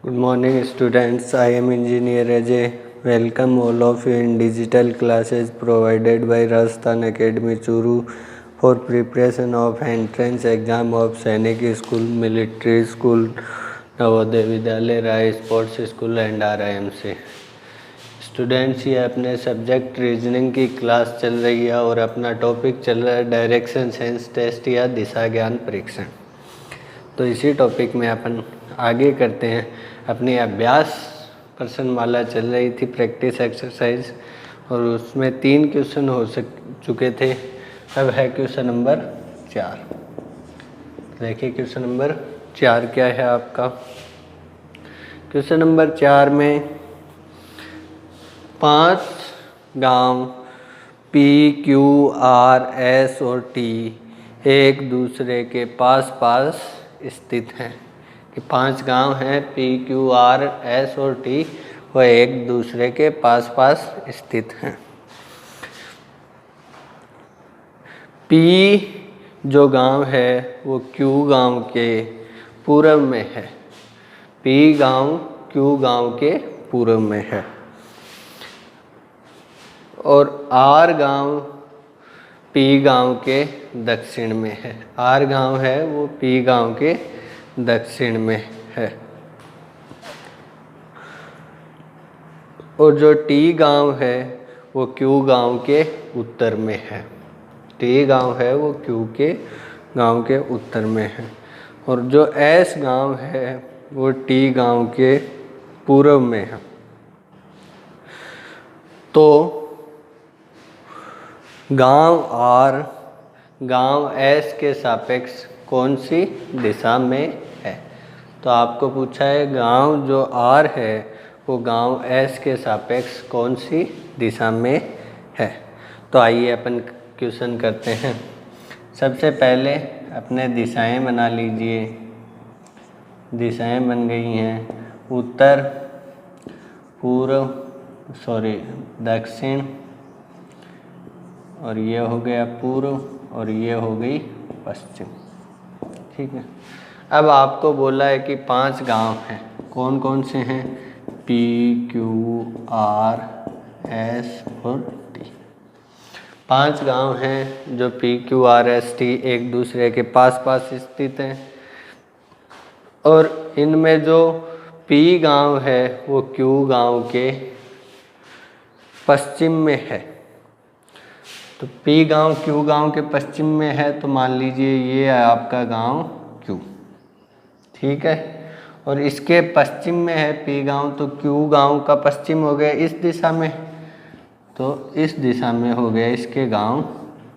Good morning students, I am Engineer Ajay. Welcome all of you in digital classes provided by Rajasthan Academy Churu for preparation of entrance exam of Sainik School, Military School, Navodaya Vidyalaya, Rai sports school and RIMC। Students, ये अपने subject reasoning की class चल रही है और अपना topic चल रहा है डायरेक्शन सेंस टेस्ट या दिशा ज्ञान परीक्षण। तो इसी टॉपिक में अपन आगे करते हैं। अपनी अभ्यास प्रश्नमाला चल रही थी, प्रैक्टिस एक्सरसाइज, और उसमें 3 क्वेश्चन हो चुके थे। अब है क्वेश्चन नंबर 4। देखिए क्वेश्चन नंबर 4 क्या है आपका। क्वेश्चन नंबर 4 में 5 गांव P, Q, R, S और T एक दूसरे के पास पास स्थित हैं। कि 5 गांव हैं P, Q, R, S और T, वो एक दूसरे के पास पास स्थित हैं। P जो गांव है वो Q गांव के पूर्व में है। P गांव Q गांव के पूर्व में है और R गांव P गांव के दक्षिण में है। R गांव है वो P गांव के दक्षिण में है और जो T गांव है वो Q गांव के उत्तर में है। T गांव है वो Q के गांव के उत्तर में है और जो S गांव है वो T गांव के पूर्व में है। तो गांव R गांव S के सापेक्ष कौन सी दिशा में है। तो आपको पूछा है गांव जो R है वो गांव S के सापेक्ष कौन सी दिशा में है। तो आइए अपन क्वेश्चन करते हैं। सबसे पहले अपने दिशाएं बना लीजिए। दिशाएं बन गई हैं उत्तर, पूर्व, दक्षिण, और ये हो गया पूर्व और ये हो गई पश्चिम। ठीक है। अब आपको बोला है कि 5 गांव हैं। कौन कौन से हैं? P, Q, R, S और T। 5 गांव हैं जो P, Q, R, S, T एक दूसरे के पास पास स्थित हैं और इनमें जो P गांव है वो Q गांव के पश्चिम में है। तो P गांव Q गांव के पश्चिम में है तो मान लीजिए ये है आपका गांव Q। ठीक है। और इसके पश्चिम में है P गांव, तो Q गांव का पश्चिम हो गया इस दिशा में, तो इस दिशा में हो गया इसके गांव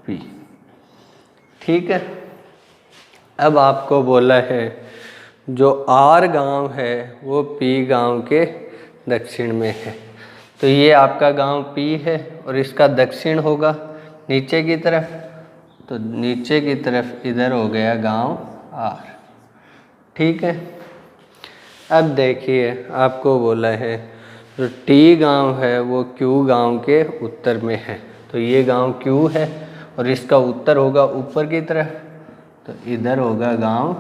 P। ठीक है। अब आपको बोला है जो R गांव है वो P गांव के दक्षिण में है। तो ये आपका गांव P है और इसका दक्षिण होगा नीचे की तरफ, तो नीचे की तरफ इधर हो गया गांव R। ठीक है। अब देखिए आपको बोला है जो T गांव है वो Q गांव के उत्तर में है। तो ये गांव Q है और इसका उत्तर होगा ऊपर की तरफ, तो इधर होगा गांव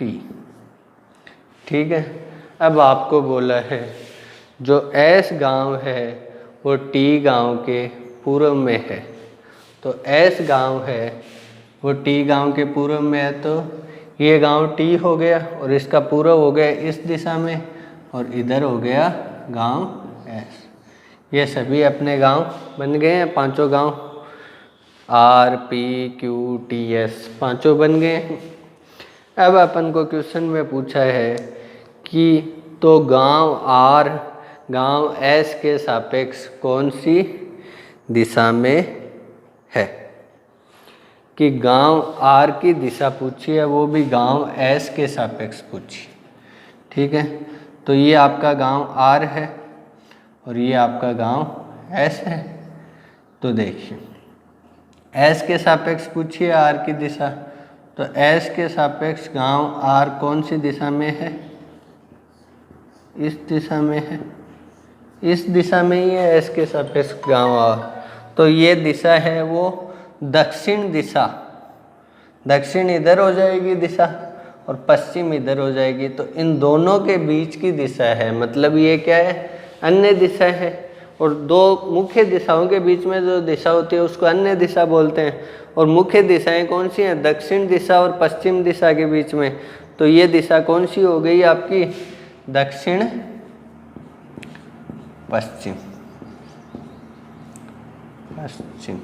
T। ठीक है। अब आपको बोला है जो S गांव है वो T गांव के पूर्व में है। तो S गांव है वो T गांव के पूर्व में है, तो ये गांव T हो गया और इसका पूर्व हो गया इस दिशा में और इधर हो गया गांव S। ये सभी अपने गांव बन गए हैं। 5 गांव R, P, Q, T, S 5 बन गए हैं। अब अपन को क्वेश्चन में पूछा है कि तो गांव R गांव S के सापेक्ष कौन सी दिशा में है। कि गांव R की दिशा पूछी है, वो भी गांव S के सापेक्ष पूछी। ठीक है। तो ये आपका गांव R है और ये आपका गांव S है। तो देखिए S के सापेक्ष पूछी है R की दिशा, तो S के सापेक्ष गांव R कौन सी दिशा में है? इस दिशा में है। इस दिशा में ही है S के सापेक्ष गांव R। तो ये दिशा है वो दक्षिण दिशा, दक्षिण इधर हो जाएगी दिशा और पश्चिम इधर हो जाएगी, तो इन दोनों के बीच की दिशा है, मतलब ये क्या है, अन्य दिशा है। और दो मुख्य दिशाओं के बीच में जो दिशा होती है उसको अन्य दिशा बोलते हैं। और मुख्य दिशाएं कौन सी हैं, दक्षिण दिशा और पश्चिम दिशा के बीच में। तो ये दिशा कौन सी हो गई आपकी, दक्षिण पश्चिम, पश्चिम,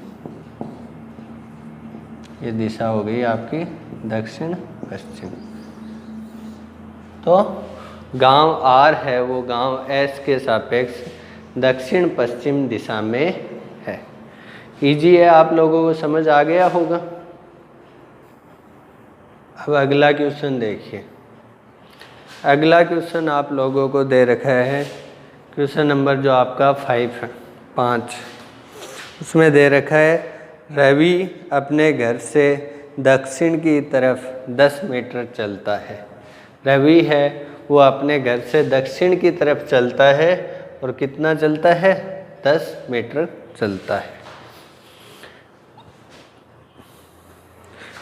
ये दिशा हो गई आपकी दक्षिण पश्चिम। तो गांव आर है वो गांव एस के सापेक्ष दक्षिण पश्चिम दिशा में है। इजी है, आप लोगों को समझ आ गया होगा। अब अगला क्वेश्चन देखिए। अगला क्वेश्चन आप लोगों को दे रखा है, क्वेश्चन नंबर जो आपका 5, उसमें दे रखा है रवि अपने घर से दक्षिण की तरफ 10 मीटर चलता है। रवि है वो अपने घर से दक्षिण की तरफ चलता है और कितना चलता है, 10 मीटर चलता है।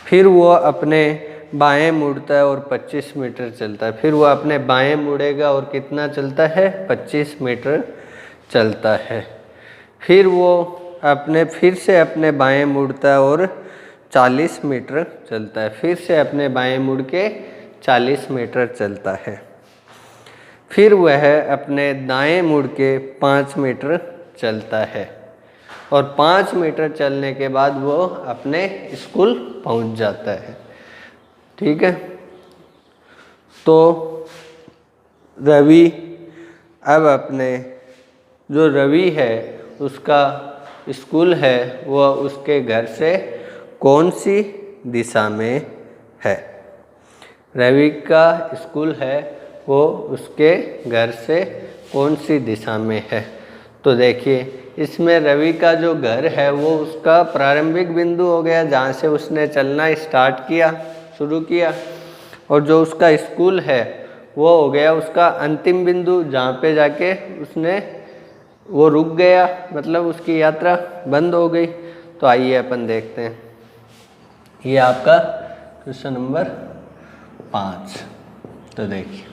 फिर वो अपने बाएं मुड़ता है और 25 मीटर चलता है। फिर वो अपने बाएं मुड़ेगा और कितना चलता है, 25 मीटर चलता है। फिर वो फिर से अपने बाएं मुड़ता है और 40 मीटर चलता है। फिर से अपने बाएं मुड़ के 40 मीटर चलता है। फिर वह अपने दाएं मुड़ के 5 मीटर चलता है और 5 मीटर चलने के बाद वो अपने स्कूल पहुंच जाता है। ठीक है, तो रवि अब अपने जो रवि है उसका स्कूल है वो उसके घर से कौन सी दिशा में है। रवि का स्कूल है वो उसके घर से कौन सी दिशा में है। तो देखिए इसमें रवि का जो घर है वो उसका प्रारंभिक बिंदु हो गया जहाँ से उसने चलना स्टार्ट किया, शुरू किया। और जो उसका स्कूल है वो हो गया उसका अंतिम बिंदु, जहाँ पे जाके उसने वो रुक गया, मतलब उसकी यात्रा बंद हो गई। तो आइए अपन देखते हैं। ये आपका क्वेश्चन नंबर 5। तो देखिए,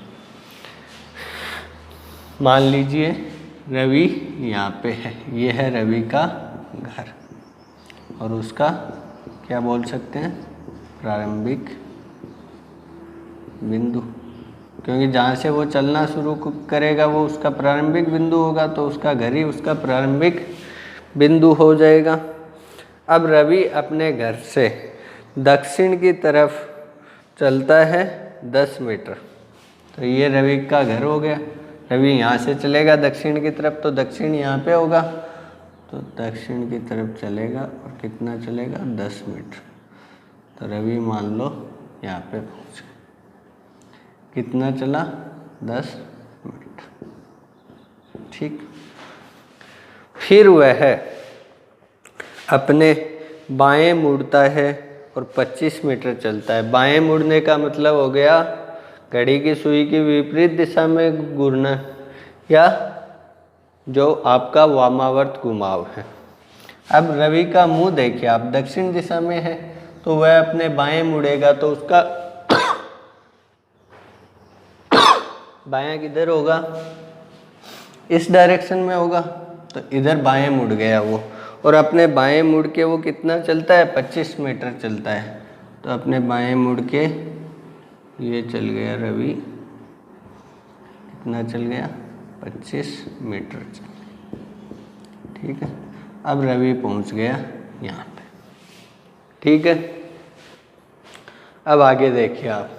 मान लीजिए रवि यहाँ पे है, ये है रवि का घर और उसका क्या बोल सकते हैं, प्रारंभिक बिंदु, क्योंकि जहाँ से वो चलना शुरू करेगा वो उसका प्रारंभिक बिंदु होगा, तो उसका घर ही उसका प्रारंभिक बिंदु हो जाएगा। अब रवि अपने घर से दक्षिण की तरफ चलता है 10 मीटर, तो ये रवि का घर हो गया। रवि यहाँ से चलेगा दक्षिण की तरफ, तो दक्षिण यहाँ पे होगा, तो दक्षिण की तरफ चलेगा और कितना चलेगा, 10 मीटर। तो रवि मान लो यहाँ पे पहुँच गया, कितना चला, 10 मीटर। ठीक, फिर वह अपने बाएं मुड़ता है और 25 मीटर चलता है। बाएं मुड़ने का मतलब हो गया घड़ी की सुई की विपरीत दिशा में घूमना, या जो आपका वामावर्त घुमाव है। अब रवि का मुंह देखिए आप, दक्षिण दिशा में है, तो वह अपने बाएं मुड़ेगा तो उसका बायां किधर होगा, इस डायरेक्शन में होगा, तो इधर बाएं मुड़ गया वो। और अपने बाएं मुड़ के वो कितना चलता है, 25 मीटर चलता है। तो अपने बाएं मुड़ के ये चल गया रवि, कितना चल गया, 25 मीटर चल गया। ठीक है, अब रवि पहुंच गया यहाँ पे। ठीक है, अब आगे देखिए आप।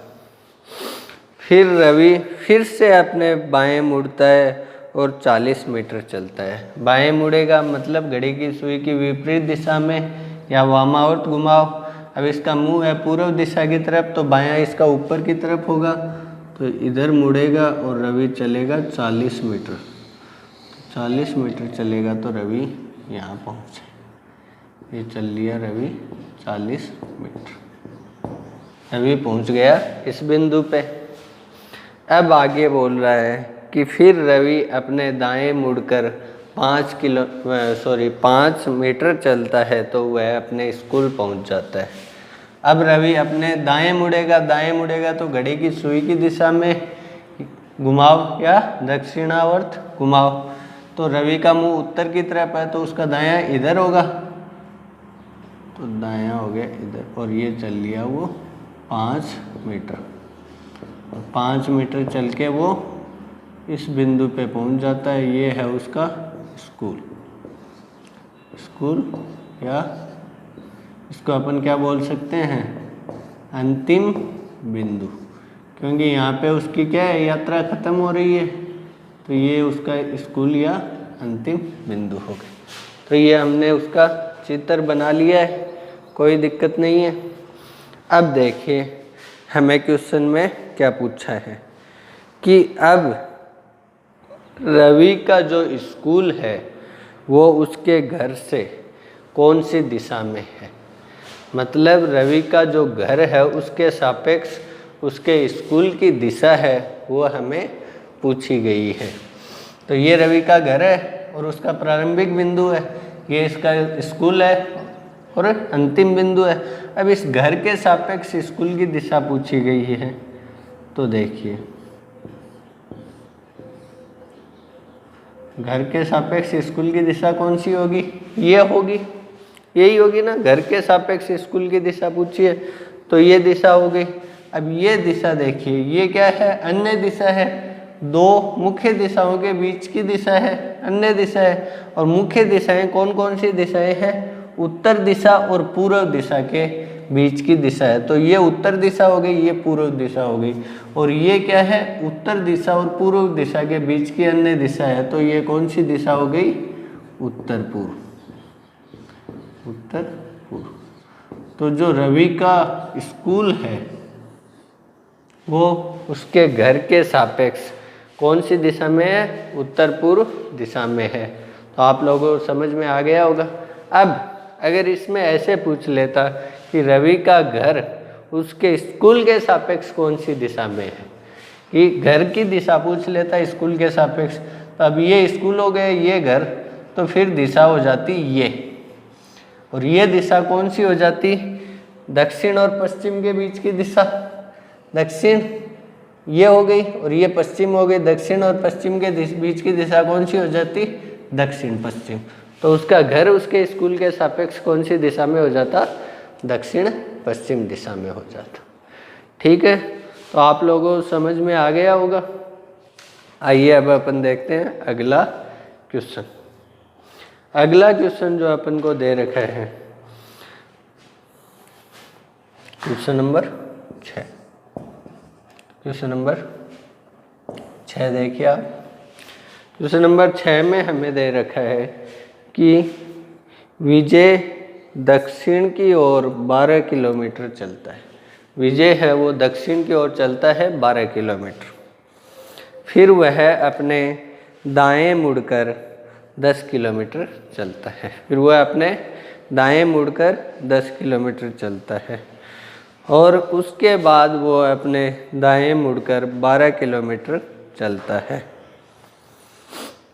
फिर रवि फिर से अपने बाएं मुड़ता है और 40 मीटर चलता है। बाएं मुड़ेगा मतलब घड़ी की सुई की विपरीत दिशा में या वामावर्त घुमाव। अब इसका मुंह है पूर्व दिशा की तरफ, तो बायां इसका ऊपर की तरफ होगा, तो इधर मुड़ेगा और रवि चलेगा 40 मीटर। 40 मीटर चलेगा तो रवि यहाँ पहुँचे। ये चल लिया रवि 40 मीटर, रवि पहुँच गया इस बिंदु पे। अब आगे बोल रहा है कि फिर रवि अपने दाएं मुड़कर 5 मीटर चलता है तो वह अपने स्कूल पहुंच जाता है। अब रवि अपने दाएं मुड़ेगा तो घड़ी की सुई की दिशा में घुमाव या दक्षिणावर्त घुमाव। तो रवि का मुंह उत्तर की तरफ है तो उसका दायां इधर होगा, तो दायां हो गया इधर, और ये चल लिया वो 5 मीटर, और 5 मीटर चल के वो इस बिंदु पे पहुंच जाता है। ये है उसका स्कूल या इसको अपन क्या बोल सकते हैं, अंतिम बिंदु, क्योंकि यहाँ पे उसकी क्या है, यात्रा खत्म हो रही है, तो ये उसका स्कूल या अंतिम बिंदु हो गया। तो ये हमने उसका चित्र बना लिया है, कोई दिक्कत नहीं है। अब देखिए हमें क्वेश्चन में क्या पूछा है कि अब रवि का जो स्कूल है वो उसके घर से कौन सी दिशा में है। मतलब रवि का जो घर है उसके सापेक्ष उसके स्कूल की दिशा है वो हमें पूछी गई है। तो ये रवि का घर है और उसका प्रारंभिक बिंदु है, ये इसका स्कूल है और अंतिम बिंदु है। अब इस घर के सापेक्ष स्कूल की दिशा पूछी गई है, तो देखिए घर के सापेक्ष स्कूल की दिशा कौन सी होगी, ये होगी, यही होगी ना। घर के सापेक्ष स्कूल की दिशा पूछी है तो ये दिशा हो गई। अब ये दिशा देखिए, ये क्या है, अन्य दिशा है, दो मुख्य दिशाओं के बीच की दिशा है, अन्य दिशा है। और मुख्य दिशाएं कौन कौन सी दिशाएं हैं, उत्तर दिशा और पूर्व दिशा के बीच की दिशा है। तो ये उत्तर दिशा हो गई, ये पूर्व दिशा हो गई, और ये क्या है, उत्तर दिशा और पूर्व दिशा के बीच की अन्य दिशा है। तो ये कौन सी दिशा हो गई, उत्तर पूर्व, उत्तर पूर्व। तो जो रवि का स्कूल है वो उसके घर के सापेक्ष कौन सी दिशा में है, उत्तर पूर्व दिशा में है। तो आप लोगों को समझ में आ गया होगा। अब अगर इसमें ऐसे पूछ लेता कि रवि का घर उसके स्कूल के सापेक्ष कौन सी दिशा में है, कि घर की दिशा पूछ लेता स्कूल के सापेक्ष, तो अब ये स्कूल हो गए, ये घर, तो फिर दिशा हो जाती ये, और ये दिशा कौन सी हो जाती, दक्षिण और पश्चिम के बीच की दिशा। दक्षिण ये हो गई और ये पश्चिम हो गई, दक्षिण और पश्चिम के बीच की दिशा कौन सी हो जाती, दक्षिण पश्चिम। तो उसका घर उसके स्कूल के सापेक्ष कौन सी दिशा में हो जाता, दक्षिण पश्चिम दिशा में हो जाता। ठीक है, तो आप लोगों को समझ में आ गया होगा। आइए अब अपन देखते हैं अगला क्वेश्चन। अगला क्वेश्चन जो अपन को दे रखा है, क्वेश्चन नंबर 6। क्वेश्चन नंबर 6 देखिए आप। क्वेश्चन नंबर 6 में हमें दे रखा है कि विजय दक्षिण की ओर 12 किलोमीटर चलता है। विजय है वो दक्षिण की ओर चलता है 12 किलोमीटर। फिर वह अपने दाएं मुड़कर 10 किलोमीटर चलता है। फिर वह अपने दाएं मुड़कर 10 किलोमीटर चलता है, और उसके बाद वो अपने दाएं मुड़कर 12 किलोमीटर चलता है।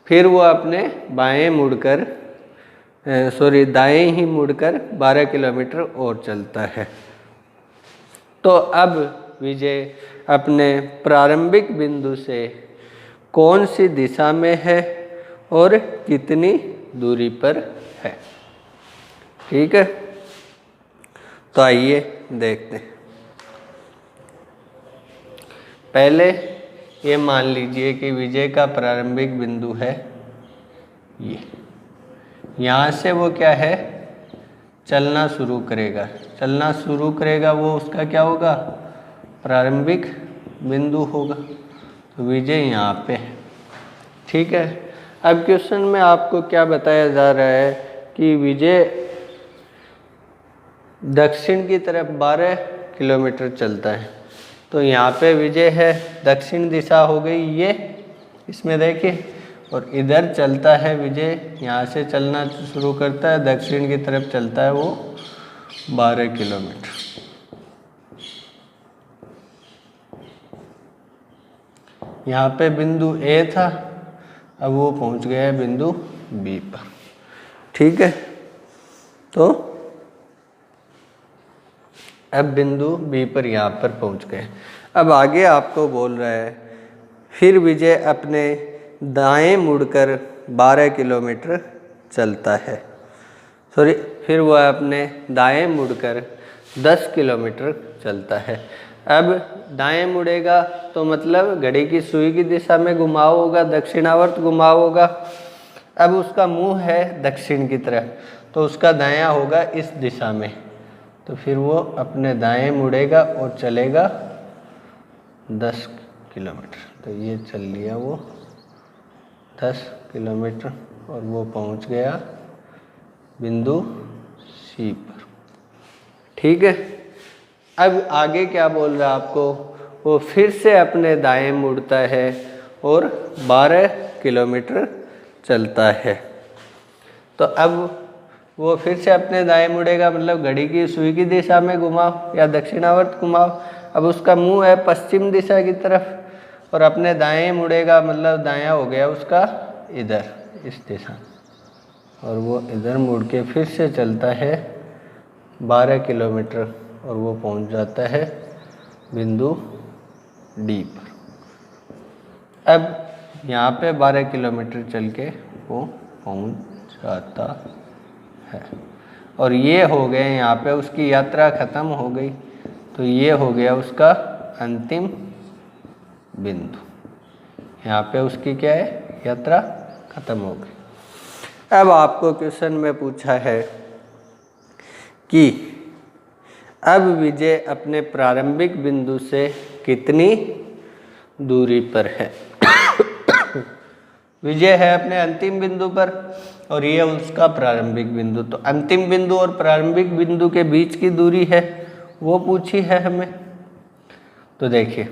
फिर वो अपने बाएं मुड़कर दाएं ही मुड़कर 12 किलोमीटर और चलता है। तो अब विजय अपने प्रारंभिक बिंदु से कौन सी दिशा में है और कितनी दूरी पर है। ठीक है, तो आइए देखते हैं। पहले ये मान लीजिए कि विजय का प्रारंभिक बिंदु है ये, यहाँ से वो क्या है, चलना शुरू करेगा। चलना शुरू करेगा वो उसका क्या होगा, प्रारंभिक बिंदु होगा। तो विजय यहाँ पे है। ठीक है, अब क्वेश्चन में आपको क्या बताया जा रहा है कि विजय दक्षिण की तरफ 12 किलोमीटर चलता है। तो यहाँ पे विजय है, दक्षिण दिशा हो गई ये, इसमें देखिए, और इधर चलता है विजय, यहाँ से चलना शुरू करता है, दक्षिण की तरफ चलता है वो 12 किलोमीटर। यहाँ पे बिंदु ए था, अब वो पहुँच गया है बिंदु बी पर। ठीक है, तो अब बिंदु बी पर यहाँ पर पहुँच गए। अब आगे आपको बोल रहा है फिर विजय अपने दाएं मुड़कर 12 किलोमीटर चलता है। सॉरी, फिर वह अपने दाएं मुड़कर 10 किलोमीटर चलता है। अब दाएं मुड़ेगा तो मतलब घड़ी की सुई की दिशा में घुमाव होगा, दक्षिणावर्त घुमाव होगा। अब उसका मुंह है दक्षिण की तरफ, तो उसका दायां होगा इस दिशा में, तो फिर वो अपने दाएं मुड़ेगा और चलेगा 10 किलोमीटर। तो ये चल लिया वो 10 किलोमीटर और वो पहुंच गया बिंदु सी पर। ठीक है। अब आगे क्या बोल रहा है आपको, वो फिर से अपने दाएं मुड़ता है और 12 किलोमीटर चलता है। तो अब वो फिर से अपने दाएं मुड़ेगा, मतलब घड़ी की सुई की दिशा में घुमाव या दक्षिणावर्त घुमाव। अब उसका मुंह है पश्चिम दिशा की तरफ और अपने दाएं मुड़ेगा, मतलब दायां हो गया उसका इधर इस दिशा, और वो इधर मुड़ के फिर से चलता है 12 किलोमीटर और वो पहुंच जाता है बिंदु डी पर। अब यहाँ पे 12 किलोमीटर चल के वो पहुंच जाता है और ये हो गए यहाँ पे उसकी यात्रा ख़त्म हो गई। तो ये हो गया उसका अंतिम बिंदु। यहाँ पे उसकी क्या है, यात्रा ख़त्म हो गई। अब आपको क्वेश्चन में पूछा है कि अब विजय अपने प्रारंभिक बिंदु से कितनी दूरी पर है। विजय है अपने अंतिम बिंदु पर और ये उसका प्रारंभिक बिंदु। तो अंतिम बिंदु और प्रारंभिक बिंदु के बीच की दूरी है वो पूछी है हमें। तो देखिए,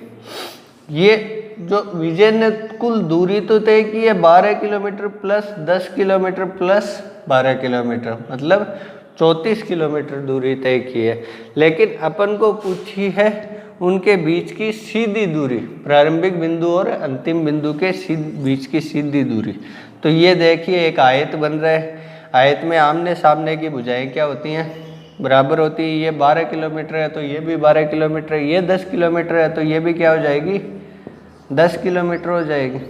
ये जो विजय ने कुल दूरी तो तय की है 12 kilometre plus 10 kilometre plus 12 kilometre, मतलब 34 किलोमीटर दूरी तय की है। लेकिन अपन को पूछी है उनके बीच की सीधी दूरी, प्रारंभिक बिंदु और अंतिम बिंदु के बीच की सीधी दूरी। तो ये देखिए एक आयत बन रहा है, आयत में आमने सामने की भुजाएं क्या होती हैं, बराबर होती है। ये 12 किलोमीटर है तो ये भी 12 किलोमीटर है, ये 10 किलोमीटर है तो ये भी क्या हो जाएगी, 10 किलोमीटर हो जाएगी।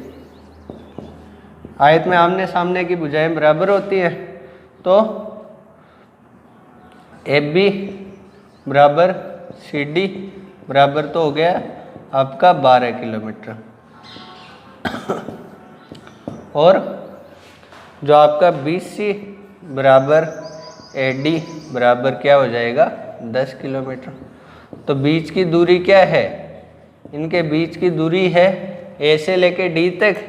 आयत में आमने सामने की भुजाएं बराबर होती है तो AB बराबर CD बराबर तो हो गया आपका 12 किलोमीटर और जो आपका BC बराबर AD बराबर क्या हो जाएगा 10 किलोमीटर। तो बीच की दूरी क्या है, इनके बीच की दूरी है A से लेके D तक।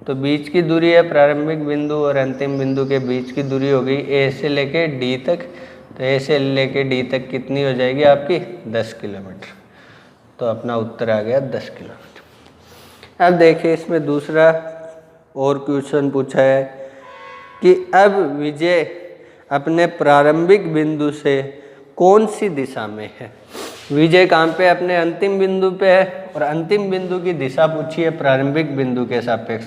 तो बीच की दूरी है प्रारंभिक बिंदु और अंतिम बिंदु के बीच की दूरी हो गई A से लेके D तक। तो A से लेके D तक कितनी हो जाएगी आपकी 10 किलोमीटर। तो अपना उत्तर आ गया 10 किलोमीटर। अब देखिए इसमें दूसरा और क्वेश्चन पूछा है कि अब विजय अपने प्रारंभिक बिंदु से कौन सी दिशा में है। विजय कहाँ पे, अपने अंतिम बिंदु पे है और अंतिम बिंदु की दिशा पूछी है प्रारंभिक बिंदु के सापेक्ष।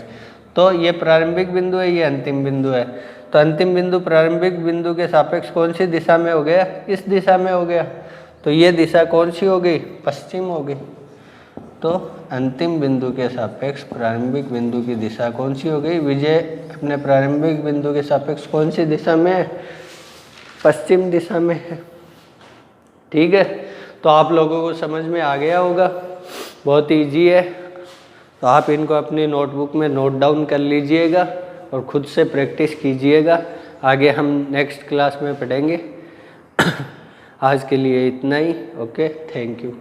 तो ये प्रारंभिक बिंदु है, ये अंतिम बिंदु है। तो अंतिम बिंदु प्रारंभिक बिंदु के सापेक्ष कौन सी दिशा में हो गया, इस दिशा में हो गया। तो ये दिशा कौन सी हो गई, पश्चिम हो गई। तो अंतिम बिंदु के सापेक्ष प्रारंभिक बिंदु की दिशा कौन सी हो गई, विजय अपने प्रारंभिक बिंदु के सापेक्ष कौन सी दिशा में है, पश्चिम दिशा में है। ठीक है, तो आप लोगों को समझ में आ गया होगा, बहुत इजी है। तो आप इनको अपनी नोटबुक में नोट डाउन कर लीजिएगा और खुद से प्रैक्टिस कीजिएगा। आगे हम नेक्स्ट क्लास में पढ़ेंगे। आज के लिए इतना ही। Okay, thank you.